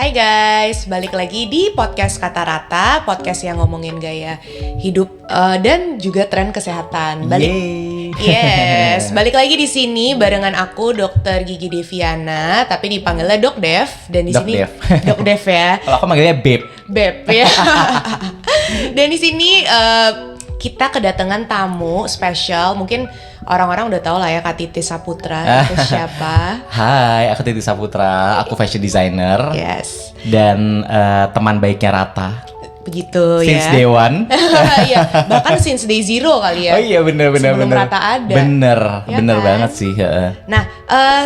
Hai guys, balik lagi di podcast Kata Rata, podcast yang ngomongin gaya hidup dan juga tren kesehatan. Yes, balik lagi di sini barengan aku Dokter Gigi Deviana, tapi dipanggilnya Dok Dev dan di sini Dok Dev ya. Kalau aku manggilnya Beb. Beb ya. Dan di sini kita kedatangan tamu spesial, mungkin orang-orang udah tahu lah ya Kak Titis Saputra itu siapa. Hai, aku Titis Saputra, aku fashion designer. Yes. Dan teman baiknya Rata. Begitu since ya. Day one. Iya, bahkan since day zero kali ya. Oh iya bener. Sebelum Rata ada. Bener kan? banget sih. Nah,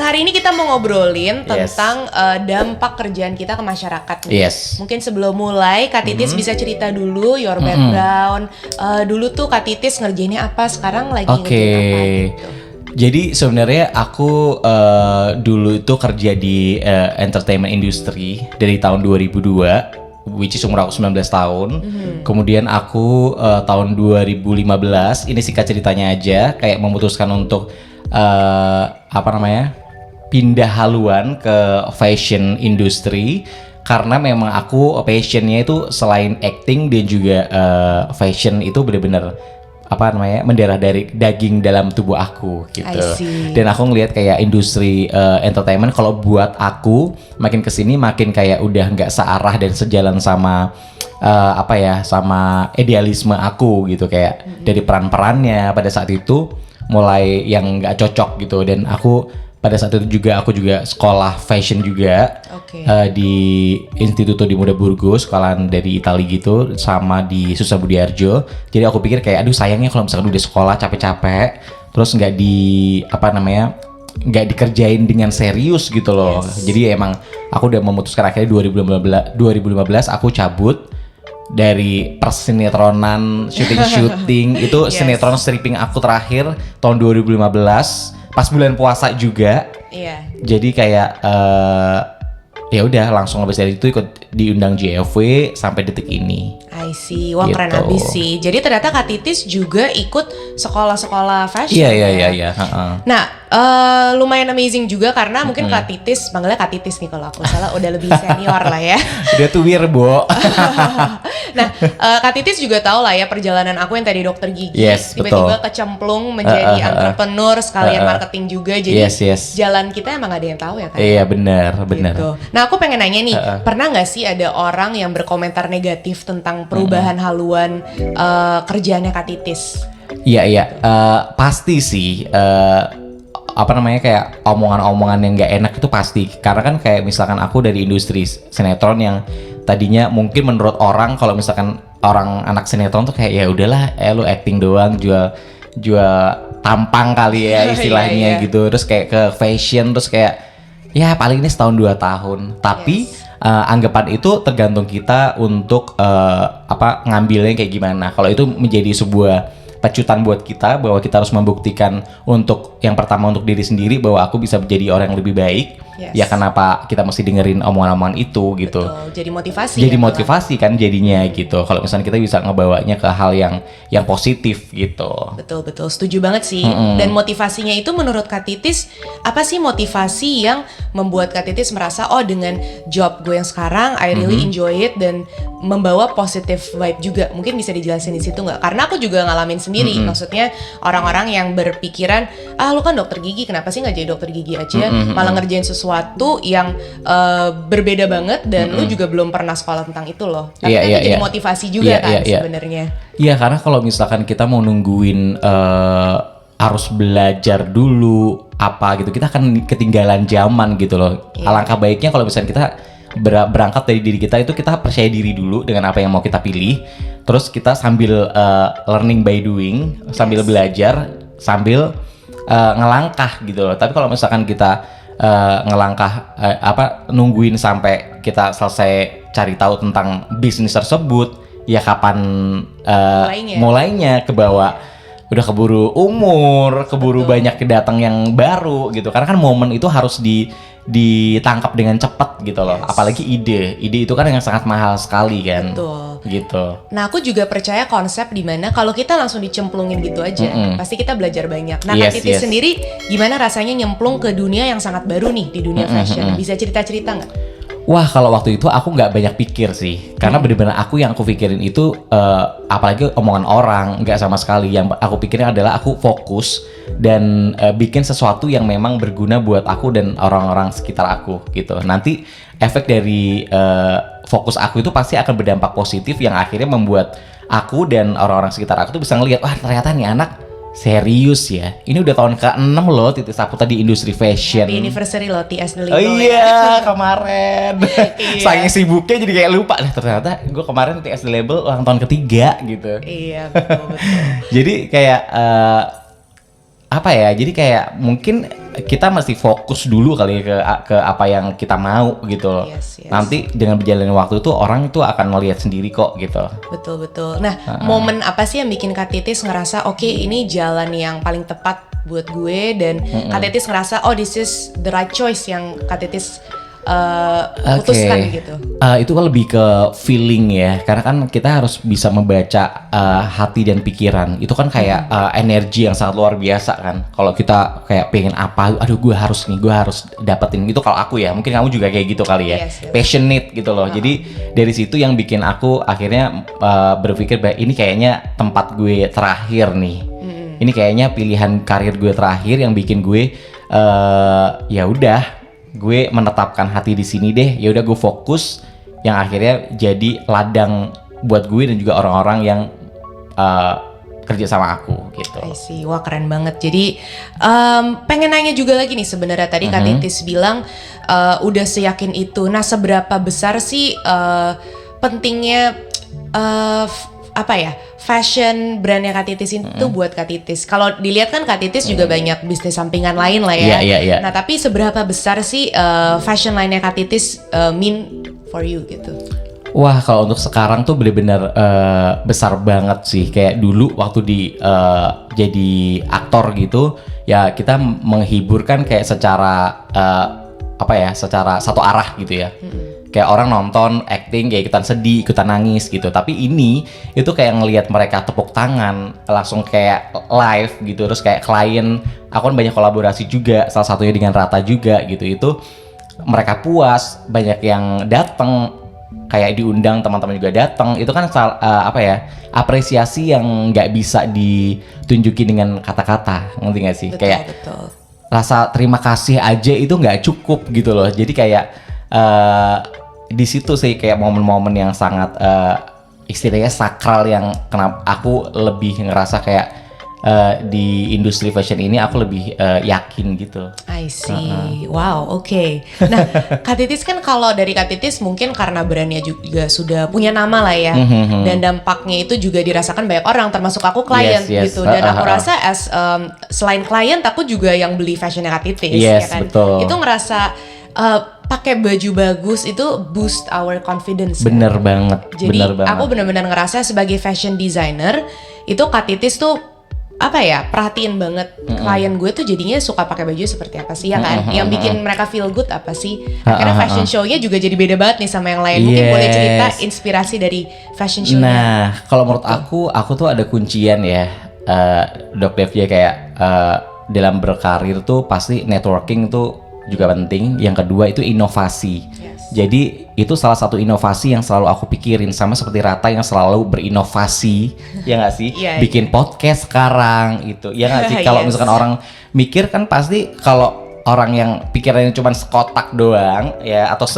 hari ini kita mau ngobrolin tentang dampak kerjaan kita ke masyarakat nih. Yes. Mungkin sebelum mulai, Kak Titis bisa cerita dulu your background. Dulu tuh Kak Titis ngerjainnya apa, sekarang lagi ngerjain apa gitu. Jadi sebenarnya aku dulu itu kerja di entertainment industry dari tahun 2002. Which is umur aku 19 tahun. Kemudian aku tahun 2015, ini singkat ceritanya aja, kayak memutuskan untuk pindah haluan ke fashion industry. Karena memang aku passionnya itu selain acting dan juga fashion itu benar-benar mendarah dari daging dalam tubuh aku gitu. Dan aku ngelihat kayak industri entertainment kalau buat aku makin kesini makin kayak udah nggak searah dan sejalan sama sama idealisme aku gitu, kayak dari peran-perannya pada saat itu mulai yang nggak cocok gitu. Dan aku pada saat itu aku juga sekolah fashion juga di Instituto di Muda Burgo, sekolahan dari Itali gitu, sama di Susah Budiarjo. Jadi aku pikir kayak aduh sayangnya kalau misalkan udah sekolah capek-capek terus nggak dikerjain dengan serius gitu loh. Jadi emang aku udah memutuskan akhirnya 2015 aku cabut dari persinetronan syuting itu. Sinetron stripping aku terakhir tahun 2015 pas bulan puasa juga. Jadi kayak ya udah langsung habis dari itu ikut diundang JFW sampai detik ini. I see, wah gitu. Keren abis sih. Jadi ternyata Kak Titis juga ikut sekolah-sekolah fashion. Iya. Nah, lumayan amazing juga karena mungkin Kak Titis, panggilnya Kak Titis nih kalau aku salah, udah lebih senior lah ya. Udah tuwir, Bo. Nah, Kak Titis juga tahu lah ya perjalanan aku yang tadi dokter gigi, tiba-tiba kecemplung menjadi entrepreneur sekalian marketing juga. Jadi jalan kita emang gak ada yang tahu ya Kak. Iya benar. Gitu. Nah, aku pengen nanya nih, pernah nggak sih ada orang yang berkomentar negatif tentang perubahan haluan kerjaannya Kak Titis? Iya, pasti sih. Kayak omongan-omongan yang nggak enak itu pasti. Karena kan kayak misalkan aku dari industri sinetron yang tadinya mungkin menurut orang kalau misalkan orang anak sinetron tuh kayak ya udahlah, lu acting doang, jual tampang kali ya istilahnya gitu. Terus kayak ke fashion, terus kayak ya paling ini setahun 2 tahun. Tapi anggapan itu tergantung kita untuk ngambilnya kayak gimana. Kalau itu menjadi sebuah pecutan buat kita bahwa kita harus membuktikan untuk yang pertama untuk diri sendiri bahwa aku bisa menjadi orang yang lebih baik. Ya kenapa kita mesti dengerin omongan-omongan itu gitu. Betul, jadi motivasi. Jadi motivasi kan jadinya gitu. Kalau misalnya kita bisa ngebawanya ke hal yang positif gitu. Betul, setuju banget sih. Dan motivasinya itu menurut Kak Titis, apa sih motivasi yang membuat Kak Titis merasa dengan job gue yang sekarang I really enjoy it dan membawa positive vibe juga. Mungkin bisa dijelasin di situ nggak? Karena aku juga ngalamin sendiri. Maksudnya orang-orang yang berpikiran, lu kan dokter gigi, kenapa sih nggak jadi dokter gigi aja? Malah ngerjain sesuatu yang berbeda banget dan lu juga belum pernah sekolah tentang itu loh. Tapi jadi motivasi juga sebenarnya. Iya, karena kalau misalkan kita mau nungguin harus belajar dulu apa gitu, kita akan ketinggalan zaman gitu loh. Alangkah baiknya kalau misalnya kita berangkat dari diri kita, itu kita percaya diri dulu dengan apa yang mau kita pilih. Terus kita sambil learning by doing, sambil belajar, sambil ngelangkah gitu loh. Tapi kalau misalkan kita ngelangkah nungguin sampai kita selesai cari tahu tentang bisnis tersebut, ya kapan mulainya ke bawah, udah keburu umur, keburu banyak kedatang yang baru gitu. Karena kan momen itu harus ditangkap dengan cepat gitu loh. Apalagi ide itu kan yang sangat mahal sekali kan. Betul. Gitu. Nah, aku juga percaya konsep dimana kalau kita langsung dicemplungin gitu aja, pasti kita belajar banyak. Nah, Kak Titis sendiri gimana rasanya nyemplung ke dunia yang sangat baru nih, di dunia fashion? Bisa cerita-cerita nggak? Wah, kalau waktu itu aku nggak banyak pikir sih, karena benar-benar aku pikirin itu apalagi omongan orang nggak sama sekali. Yang aku pikirin adalah aku fokus dan bikin sesuatu yang memang berguna buat aku dan orang-orang sekitar aku gitu. Nanti efek dari fokus aku itu pasti akan berdampak positif yang akhirnya membuat aku dan orang-orang sekitar aku tuh bisa ngelihat, wah ternyata nih anak serius ya. Ini udah tahun ke-6 loh Titis Saputra di industri fashion. Happy anniversary loh TS The Oh Label iya, kemarin. Iya. Saking sibuknya jadi kayak lupa. Nah ternyata gue kemarin TS The Label ulang tahun ketiga gitu. Iya, betul. Jadi kayak apa ya? Jadi kayak mungkin kita mesti fokus dulu kali ya ke apa yang kita mau gitu loh. Yes. Nanti dengan berjalannya waktu itu orang itu akan melihat sendiri kok gitu. Betul. Nah, momen apa sih yang bikin Kak Titis ngerasa oke, ini jalan yang paling tepat buat gue, dan Kak Titis ngerasa oh this is the right choice yang Kak Titis putuskan gitu. Itu kan lebih ke feeling ya, karena kan kita harus bisa membaca hati dan pikiran. Itu kan kayak energi yang sangat luar biasa kan. Kalau kita kayak pengen apa, aduh gue harus dapetin itu. Kalau aku ya, mungkin kamu juga kayak gitu kali ya. Yes. Passionate gitu loh. Jadi dari situ yang bikin aku akhirnya berpikir bahwa ini kayaknya tempat gue terakhir nih. Ini kayaknya pilihan karir gue terakhir yang bikin gue ya udah, gue menetapkan hati di sini deh. Ya udah gue fokus, yang akhirnya jadi ladang buat gue dan juga orang-orang yang kerja sama aku gitu. I see. Wah keren banget. Jadi pengen nanya juga lagi nih sebenarnya tadi Kak Titis bilang udah seyakin itu. Nah seberapa besar sih pentingnya fashion brandnya Kak Titis itu buat Kak Titis? Kalau dilihat kan Kak Titis juga banyak bisnis sampingan lain lah ya. Iya. Nah tapi seberapa besar sih fashion line-nya Kak Titis mean for you gitu? Wah, kalau untuk sekarang tuh bener-bener besar banget sih. Kayak dulu waktu jadi aktor gitu, ya kita menghibur kan kayak secara secara satu arah gitu ya. Kayak orang nonton acting kayak ikutan sedih, ikutan nangis gitu. Tapi ini itu kayak ngelihat mereka tepuk tangan langsung kayak live gitu. Terus kayak klien, aku kan banyak kolaborasi juga, salah satunya dengan Rata juga gitu. Itu mereka puas, banyak yang datang, kayak diundang, teman-teman juga datang. Itu kan apresiasi yang nggak bisa ditunjukin dengan kata-kata, ngerti nggak sih? Betul. Rasa terima kasih aja itu nggak cukup gitu loh. Jadi kayak di situ sih kayak momen-momen yang sangat istilahnya sakral, yang kenapa aku lebih ngerasa kayak di industri fashion ini aku lebih yakin gitu. I see. Wow, oke. Nah, Kak Titis kan kalau dari Kak Titis mungkin karena brandnya juga sudah punya nama lah ya, dan dampaknya itu juga dirasakan banyak orang, termasuk aku klien Yes. gitu. Dan aku rasa selain klien, aku juga yang beli fashionnya Kak Titis, Yes, ya kan. betul. Itu ngerasa pakai baju bagus itu boost our confidence. Bener banget. Jadi aku benar-benar ngerasa sebagai fashion designer itu Kak Titis tuh perhatiin banget klien gue tuh jadinya suka pakai baju seperti apa sih ya kan, yang bikin mereka feel good apa sih. Akhirnya fashion show-nya juga jadi beda banget nih sama yang lain. Mungkin boleh cerita inspirasi dari fashion show-nya. Nah, kalau menurut aku tuh ada kuncian ya, Dok Dev ya, kayak dalam berkarir tuh pasti networking tuh juga penting. Yang kedua itu inovasi. Jadi itu salah satu inovasi yang selalu aku pikirin, sama seperti Rata yang selalu berinovasi, ya nggak sih? Bikin podcast sekarang itu, ya nggak sih? Kalau misalkan orang mikir kan pasti kalau orang yang pikirannya cuma sekotak doang ya, atau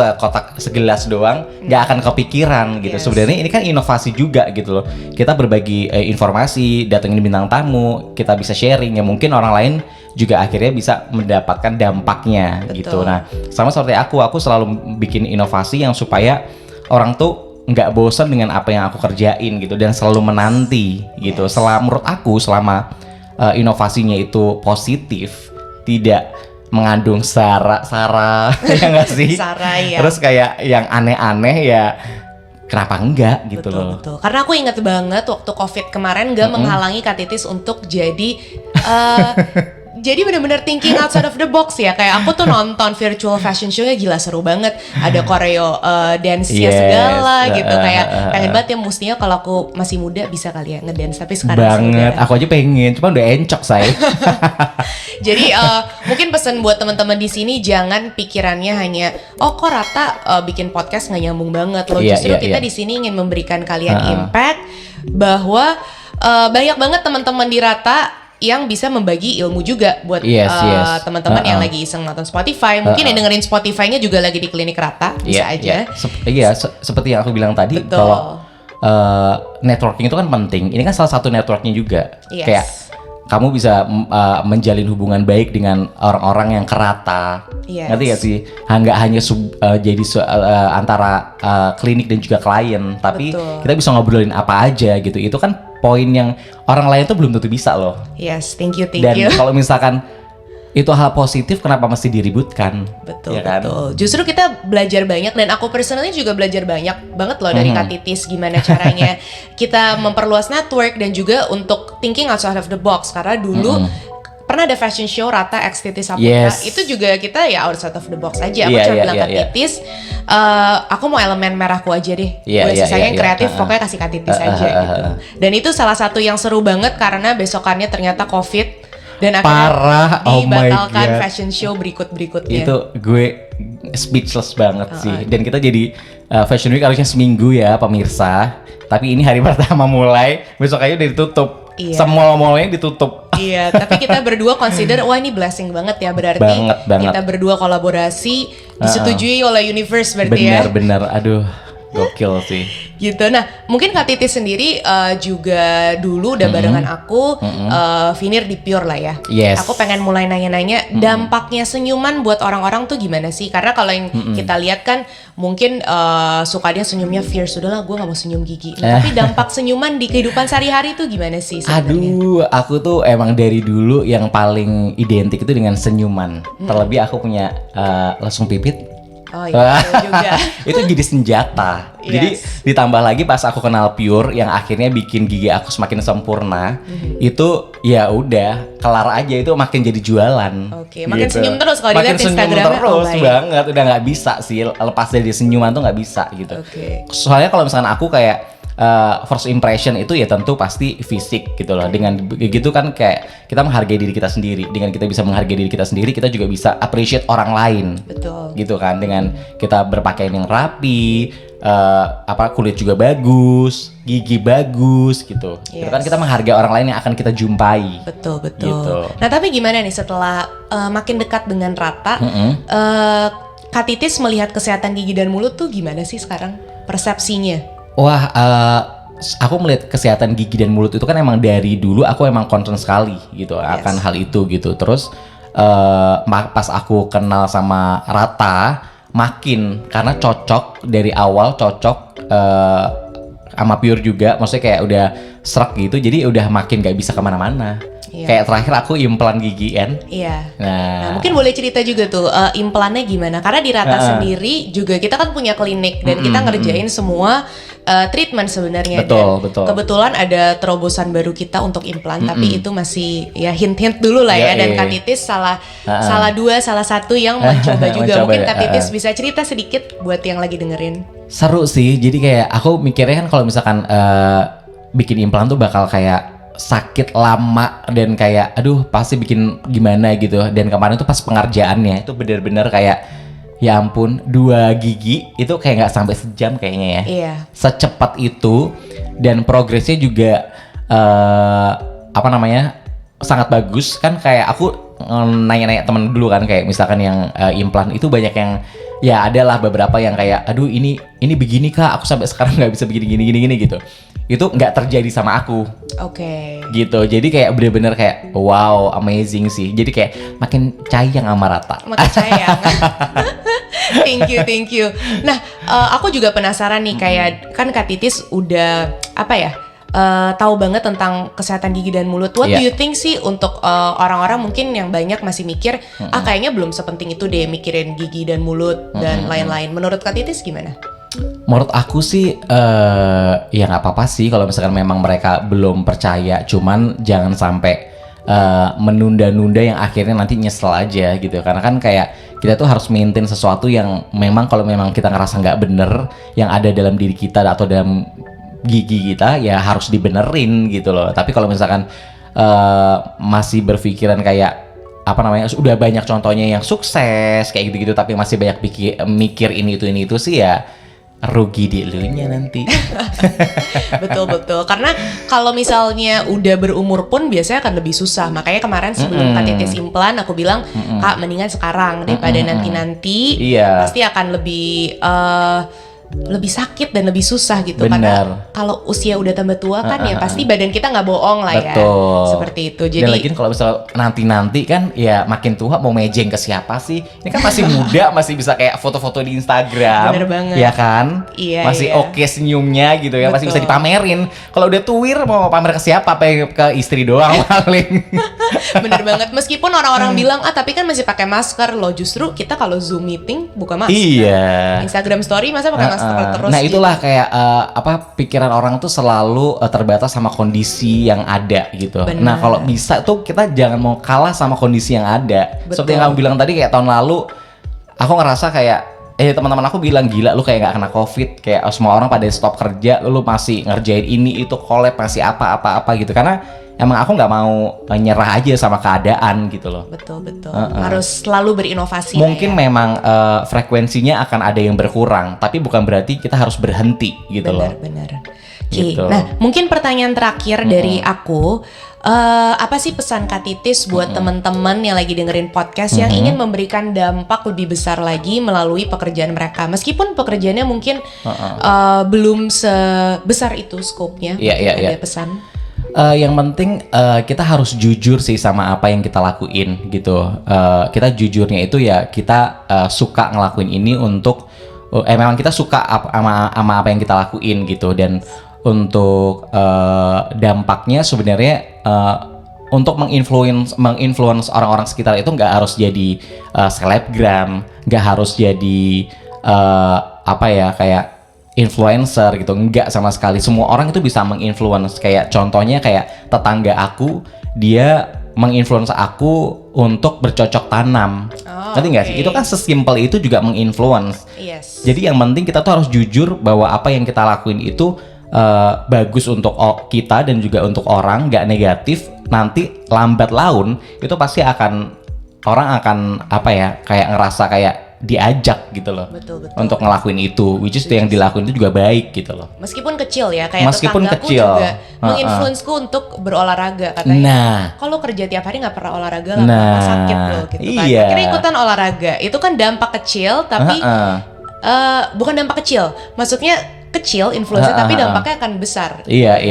segelas doang, nggak akan kepikiran gitu. Sebenarnya ini kan inovasi juga gitu loh. Kita berbagi informasi, datengin bintang tamu, kita bisa sharing ya, mungkin orang lain juga akhirnya bisa mendapatkan dampaknya. Betul. Gitu. Nah, sama seperti aku selalu bikin inovasi yang supaya orang tuh nggak bosan dengan apa yang aku kerjain gitu, dan selalu menanti gitu. Menurut aku selama inovasinya itu positif, tidak mengandung sara ya nggak sih? Sara, ya. Terus kayak yang aneh-aneh ya, kenapa enggak gitu loh. Betul. Karena aku ingat banget waktu COVID kemarin gak menghalangi Kak Titis untuk jadi Jadi benar-benar thinking outside of the box ya. Kayak aku tuh nonton virtual fashion show-nya gila seru banget. Ada choreo dance-nya segala gitu. Kayak pengen banget ya, mestinya kalau aku masih muda bisa kali ya ngedance. Tapi sekarang banget. Aku aja pengen, cuma udah encok saya. Jadi mungkin pesan buat teman-teman di sini, jangan pikirannya hanya oh kok Rata bikin podcast nggak nyambung banget loh. Justru kita di sini ingin memberikan kalian impact bahwa banyak banget teman-teman di Rata yang bisa membagi ilmu juga buat teman-teman yang lagi iseng nonton Spotify. Mungkin yang dengerin Spotify-nya juga lagi di klinik Rata, bisa aja. Seperti yang aku bilang tadi, kalau networking itu kan penting. Ini kan salah satu networknya juga. Kayak kamu bisa menjalin hubungan baik dengan orang-orang yang kerata. Ngerti gak sih? Nggak hanya jadi antara klinik dan juga klien, tapi kita bisa ngobrolin apa aja gitu. Itu kan poin yang orang lain tuh belum tentu bisa loh. Yes, thank you. Dan kalau misalkan itu hal positif, kenapa mesti diributkan? Betul, ya kan? Betul. Justru kita belajar banyak, dan aku personally juga belajar banyak banget loh dari Kak Titis, gimana caranya kita memperluas network dan juga untuk thinking outside of the box. Karena dulu pernah ada fashion show Rata X Titis Saputra, itu juga kita ya outside of the box aja. Aku cuma bilang Kak Titis, aku mau elemen merahku aja deh. Gue sisanya yang kreatif, pokoknya kasih Kak Titis aja gitu. Dan itu salah satu yang seru banget karena besokannya ternyata COVID. Dan akhirnya dibatalkan fashion show berikutnya. Itu gue speechless banget sih. Dan kita jadi fashion week harusnya seminggu ya pemirsa. Tapi ini hari pertama mulai, besok aja udah ditutup. Semua-muanya ditutup. Iya, tapi kita berdua consider, wah ini blessing banget ya. Berarti banget. Kita berdua kolaborasi, disetujui oleh universe berarti ya. Benar, aduh. Gokil sih. Gitu. Nah, mungkin Kak Titis sendiri juga dulu udah barengan aku Vinir di Pure lah ya. Aku pengen mulai nanya-nanya dampaknya senyuman buat orang-orang tuh gimana sih? Karena kalau yang kita lihat kan mungkin suka dia senyumnya fierce, udahlah gue gak mau senyum gigi. Nah, tapi dampak senyuman di kehidupan sehari-hari tuh gimana sih sebenarnya? Aduh, aku tuh emang dari dulu yang paling identik itu dengan senyuman. Terlebih aku punya lesung pipit. Oh iya, juga. Itu jadi senjata. Jadi ditambah lagi pas aku kenal Pure yang akhirnya bikin gigi aku semakin sempurna, itu ya udah kelar aja, itu makin jadi jualan. Makin senyum terus kalau dilihat Instagramnya. Terus banget, udah nggak bisa sih lepas dari senyuman tuh nggak bisa gitu. Soalnya kalau misalkan aku kayak first impression itu ya tentu pasti fisik gitu loh. Dengan begitu kan kayak kita menghargai diri kita sendiri. Dengan kita bisa menghargai diri kita sendiri, kita juga bisa appreciate orang lain. Betul. Gitu kan, dengan kita berpakaian yang rapi, kulit juga bagus, gigi bagus gitu. Itu kan kita menghargai orang lain yang akan kita jumpai. Betul. Gitu. Nah, tapi gimana nih setelah makin dekat dengan Rata, Kak Titis melihat kesehatan gigi dan mulut tuh gimana sih sekarang persepsinya? Wah, aku melihat kesehatan gigi dan mulut itu kan emang dari dulu aku emang concern sekali gitu akan hal itu gitu. Terus pas aku kenal sama Rata, makin karena cocok dari awal, sama Pure juga, maksudnya kayak udah serak gitu, jadi udah makin gak bisa kemana-mana. Kayak terakhir aku implan gigi kan. Nah, mungkin boleh cerita juga tuh implannya gimana? Karena di Rata sendiri juga kita kan punya klinik dan kita ngerjain semua treatment sebenarnya. Betul. Kebetulan ada terobosan baru kita untuk implan, tapi itu masih ya hint-hint dulu lah ya. Dan Kak Titis salah satu yang mencoba juga. Mungkin Kak Titis bisa cerita sedikit buat yang lagi dengerin. Seru sih. Jadi kayak aku mikirnya kan kalau misalkan bikin implan tuh bakal kayak sakit lama dan kayak aduh pasti bikin gimana gitu. Dan kemarin tuh pas pengerjaannya itu bener-bener kayak ya ampun, 2 gigi itu kayak nggak sampai sejam kayaknya ya. Secepat itu, dan progresnya juga sangat bagus kan. Kayak aku nanya-nanya temen dulu kan, kayak misalkan yang implan itu banyak yang ya adalah beberapa yang kayak aduh ini begini Kak, aku sampai sekarang nggak bisa begini gini gitu. Itu nggak terjadi sama aku. Gitu. Jadi kayak bener-bener kayak wow, amazing sih. Jadi kayak makin sayang sama Rata. Makin sayang. Thank you. Nah, aku juga penasaran nih, kayak kan Kak Titis udah tahu banget tentang kesehatan gigi dan mulut. What do you think sih untuk orang-orang mungkin yang banyak masih mikir kayaknya belum sepenting itu deh mikirin gigi dan mulut dan lain-lain. Menurut Kak Titis gimana? Menurut aku sih ya nggak apa-apa sih kalau misalkan memang mereka belum percaya, cuman jangan sampai menunda-nunda yang akhirnya nanti nyesel aja gitu. Karena kan kayak kita tuh harus maintain sesuatu yang memang kalau memang kita ngerasa nggak bener yang ada dalam diri kita atau dalam gigi kita ya harus dibenerin gitu loh. Tapi kalau misalkan masih berpikiran kayak apa namanya, udah banyak contohnya yang sukses kayak gitu-gitu tapi masih banyak mikir ini itu sih ya rugi di elunya nanti. Betul. Karena kalau misalnya udah berumur pun biasanya akan lebih susah. Makanya kemarin sebelum katitis implan aku bilang, Kak mendingan sekarang daripada nanti-nanti. Iya. Pasti akan lebih sakit dan lebih susah gitu. Bener. Karena kalau usia udah tambah tua kan ya pasti badan kita nggak bohong lah ya. Betul. Seperti itu. Jadi dan lagi kalau misal nanti kan ya makin tua mau mejeng ke siapa sih? Ini kan masih muda, masih bisa kayak foto-foto di Instagram. Bener banget. Ya kan? Iya, masih iya. oke senyumnya gitu ya, masih bisa Betul. dipamerin. Kalau udah tuir mau pamer ke siapa? Apa ke istri doang paling. bener banget. Meskipun orang-orang bilang tapi kan masih pakai masker loh. Justru kita kalau Zoom meeting buka masker. Iya. Instagram story masa pakai masker terus. Nah itulah kayak pikiran orang tuh selalu terbatas sama kondisi yang ada gitu. Benar. Nah kalau bisa tuh kita jangan mau kalah sama kondisi yang ada. Betul. Seperti yang kamu bilang tadi kayak tahun lalu aku ngerasa kayak teman-teman aku bilang gila lu kayak gak kena covid, kayak semua orang pada stop kerja, lu masih ngerjain ini itu collab masih apa gitu, karena emang aku nggak mau nyerah aja sama keadaan gitu loh. Betul. Harus selalu berinovasi. Mungkin lah ya. memang frekuensinya akan ada yang berkurang, tapi bukan berarti kita harus berhenti gitu loh. Benar. Oke. Gitu. Nah, mungkin pertanyaan terakhir dari aku, apa sih pesan Katitis buat teman-teman yang lagi dengerin podcast yang ingin memberikan dampak lebih besar lagi melalui pekerjaan mereka, meskipun pekerjaannya mungkin belum sebesar itu skopnya. Iya. Ada pesan? Yang penting kita harus jujur sih sama apa yang kita lakuin gitu. Kita jujurnya itu ya kita suka ngelakuin ini untuk memang kita suka sama apa yang kita lakuin gitu. Dan untuk dampaknya sebenarnya untuk menginfluence orang-orang sekitar itu nggak harus jadi selebgram, nggak harus jadi kayak influencer gitu, enggak sama sekali. Semua orang itu bisa menginfluence. Kayak contohnya kayak tetangga aku, dia menginfluence aku untuk bercocok tanam. Ngerti nggak sih? Itu kan sesimpel itu juga menginfluence. Yes. Jadi yang penting kita tuh harus jujur bahwa apa yang kita lakuin itu bagus untuk kita dan juga untuk orang, nggak negatif. Nanti lambat laun itu pasti orang akan kayak ngerasa kayak diajak gitu loh. Betul. Untuk ngelakuin itu, which is yang dilakuin itu juga baik gitu loh. Meskipun kecil ya, kayak Meskipun tetanggaku kecil. juga menginfluenceku untuk berolahraga katanya. Nah. Kalau kerja tiap hari nggak pernah olahraga lama-lama sakit loh gitu kan. Iya. Akhirnya ikutan olahraga. Itu kan dampak kecil tapi bukan dampak kecil. Maksudnya kecil influence tapi dampaknya akan besar. Iya.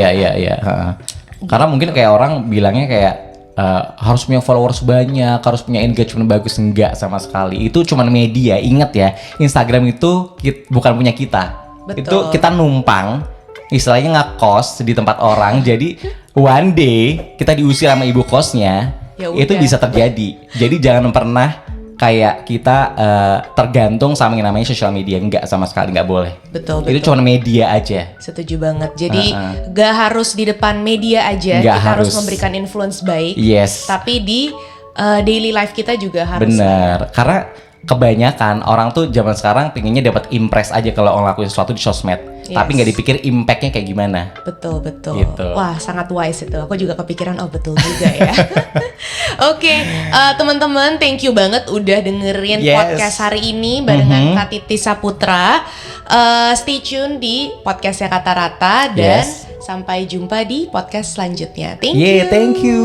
Karena mungkin kayak orang bilangnya kayak harus punya followers banyak, harus punya engagement bagus. Enggak sama sekali. Itu cuma media. Ingat ya, Instagram itu bukan punya kita. Betul. Itu kita numpang, istilahnya ngekos di tempat orang. Jadi one day kita diusir sama ibu kosnya, Ya itu udah. bisa terjadi. Jadi jangan pernah kayak kita tergantung sama yang namanya sosial media. Enggak sama sekali, nggak boleh. Betul. Itu cuma media aja. Setuju banget. Jadi gak harus di depan media aja. Nggak kita harus harus. memberikan influence baik. Yes. Tapi di daily life kita juga harus. Bener. Karena kebanyakan orang tuh zaman sekarang pengennya dapat impress aja kalau ngelakuin sesuatu di sosmed. Yes. Tapi nggak dipikir impactnya kayak gimana. Betul. Gitu. Wah, sangat wise itu. Aku juga kepikiran, betul juga ya. Oke, teman-teman, thank you banget udah dengerin Yes. podcast hari ini barengan Kak Titi Saputra. Stay tune di podcastnya Kata Rata dan Yes. sampai jumpa di podcast selanjutnya. Thank Yeah, you. thank you.